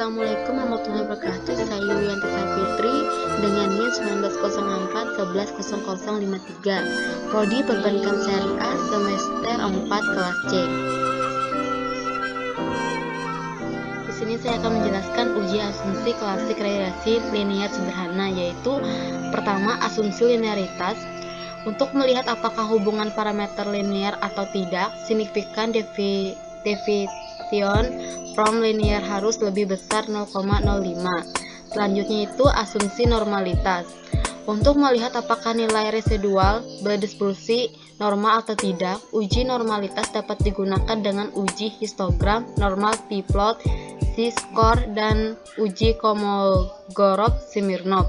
Assalamualaikum warahmatullahi wabarakatuh. Saya Yulianti Fitri dengan NIM 1904 110053, Prodi Perbankan Syariah semester 4 kelas C. Di sini saya akan menjelaskan uji asumsi klasik regresi linear sederhana, yaitu pertama asumsi linearitas. Untuk melihat apakah hubungan parameter linear atau tidak, signifikan deviation from linear harus lebih besar 0,05. Selanjutnya itu asumsi normalitas. Untuk melihat apakah nilai residual berdispersi normal atau tidak, uji normalitas dapat digunakan dengan uji histogram, normal p-plot, z-score, dan uji Kolmogorov-Smirnov.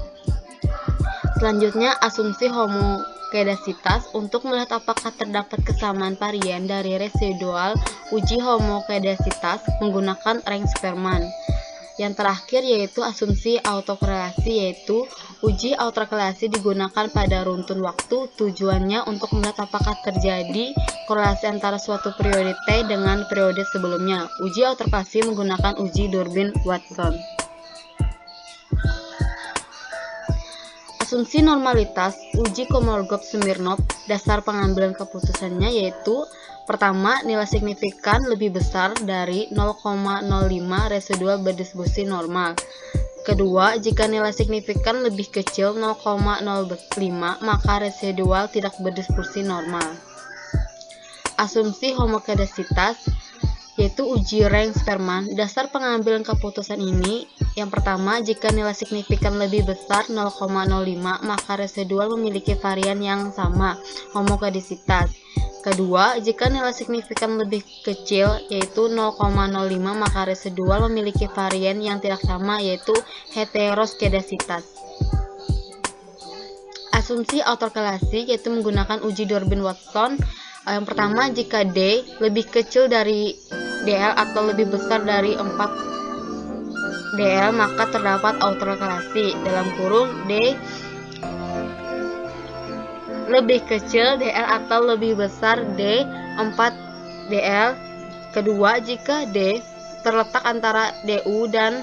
Selanjutnya asumsi homokedasitas. Untuk melihat apakah terdapat kesamaan varian dari residual, uji homokedasitas menggunakan rank Spearman. Yang terakhir yaitu asumsi autokorelasi, yaitu uji autokorelasi digunakan pada runtun waktu. Tujuannya untuk melihat apakah terjadi korelasi antara suatu periode T dengan periode sebelumnya. Uji autokorelasi menggunakan uji Durbin-Watson. Asumsi normalitas, uji Kolmogorov-Smirnov, dasar pengambilan keputusannya yaitu pertama, nilai signifikan lebih besar dari 0,05 residual berdistribusi normal. Kedua, jika nilai signifikan lebih kecil 0,05 maka residual tidak berdistribusi normal. Asumsi homokedasitas yaitu uji rank Spearman. Dasar pengambilan keputusan ini yang pertama, jika nilai signifikan lebih besar 0,05 maka residual memiliki varian yang sama, homokedasitas. Kedua, jika nilai signifikan lebih kecil yaitu 0,05 maka residual memiliki varian yang tidak sama, yaitu heteroskedasitas. Asumsi autokorelasi yaitu menggunakan uji Durbin-Watson. Yang pertama, jika D lebih kecil dari DL atau lebih besar dari 4 DL maka terdapat autokorelasi. Dalam kurung D lebih kecil DL atau lebih besar D 4 DL. Kedua, jika D terletak antara DU dan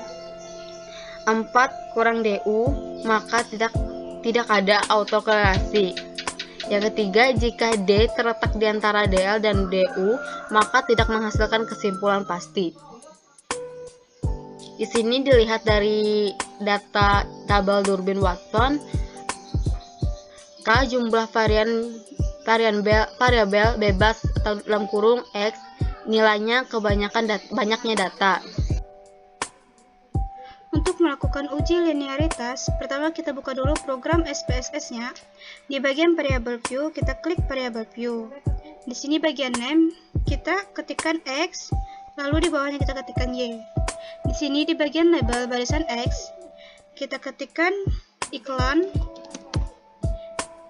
4 kurang DU maka tidak ada autokorelasi. Yang ketiga, jika D terletak di antara DL dan DU maka tidak menghasilkan kesimpulan pasti. Di sini dilihat dari data tabel Durbin-Watson, K jumlah variabel bebas atau dalam kurung X, nilainya banyaknya data. Untuk melakukan uji linearitas, pertama kita buka dulu program SPSS-nya. Di bagian variable view, kita klik variable view. Di sini bagian name, kita ketikkan X, lalu di bawahnya kita ketikkan Y. Di sini di bagian label barisan X, kita ketikkan iklan,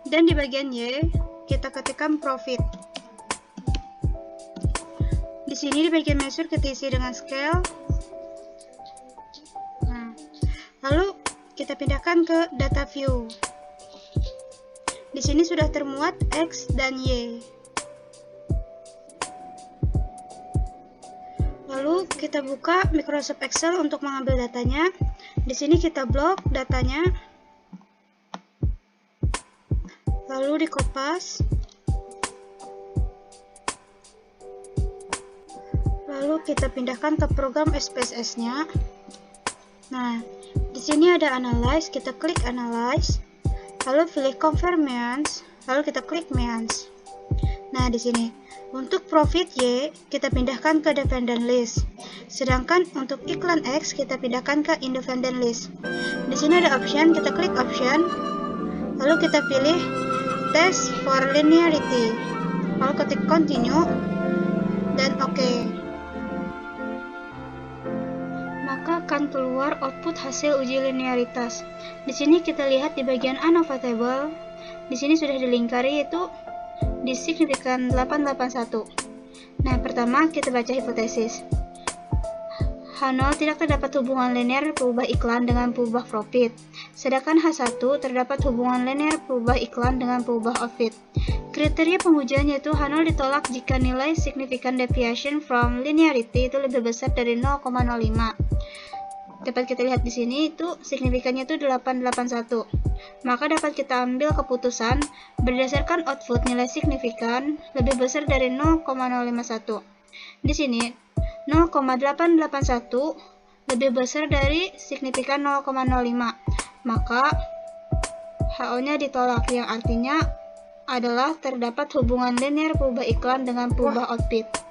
dan di bagian Y, kita ketikkan profit. Di sini di bagian measure kita isi dengan scale. Lalu kita pindahkan ke data view. Di sini sudah termuat X dan Y. Lalu kita buka Microsoft Excel untuk mengambil datanya. Di sini kita blok datanya. Lalu dikopas. Lalu kita pindahkan ke program SPSS-nya. Nah, di sini ada analyze, kita klik analyze, lalu pilih confirm means, lalu kita klik means. Nah, di sini untuk profit Y kita pindahkan ke dependent list, sedangkan untuk iklan X kita pindahkan ke independent list. Di sini ada option, kita klik option, lalu kita pilih test for linearity, lalu ketik continue dan OK. Maka akan keluar output hasil uji linearitas. Di sini kita lihat di bagian ANOVA table. Di sini sudah dilingkari yaitu di signifikan 881. Nah, pertama kita baca hipotesis. H0 tidak terdapat hubungan linear perubahan iklan dengan perubahan profit. Sedangkan H1 terdapat hubungan linear perubahan iklan dengan perubahan output. Kriteria pengujian yaitu H0 ditolak jika nilai significant deviation from linearity itu lebih besar dari 0,05. dapat kita lihat di sini itu signifikannya itu 881. Maka dapat kita ambil keputusan berdasarkan output nilai signifikan lebih besar dari 0,051. Di sini 0,881 lebih besar dari signifikan 0,05. Maka HO-nya ditolak, yang artinya adalah terdapat hubungan linear perubahan iklan dengan perubahan output.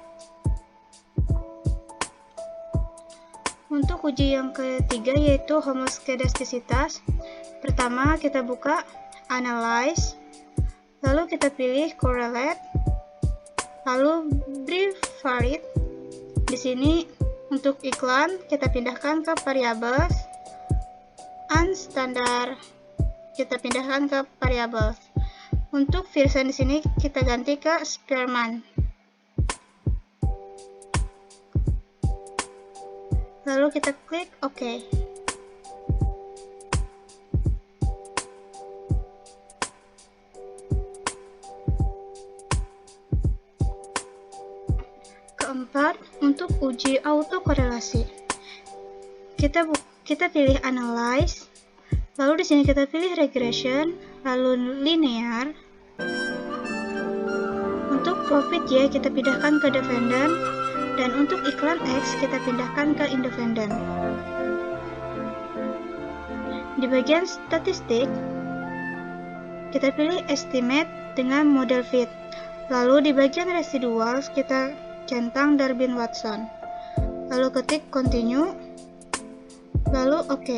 Untuk uji yang ketiga yaitu homoskedastisitas. Pertama kita buka Analyze, lalu kita pilih Correlate, lalu Brief Varied. Di sini untuk iklan kita pindahkan ke Variables, Unstandard kita pindahkan ke Variables. Untuk Pearson di sini kita ganti ke Spearman. Lalu kita klik OK. Keempat, untuk uji autokorelasi. Kita pilih Analyze, lalu di sini kita pilih Regression, lalu Linear. Untuk profit Y kita pindahkan ke Dependent, dan untuk iklan X kita pindahkan ke Independent. Di bagian statistik, kita pilih Estimate dengan model fit. Lalu di bagian residual kita centang Darwin-Watson. Lalu ketik Continue, lalu OK.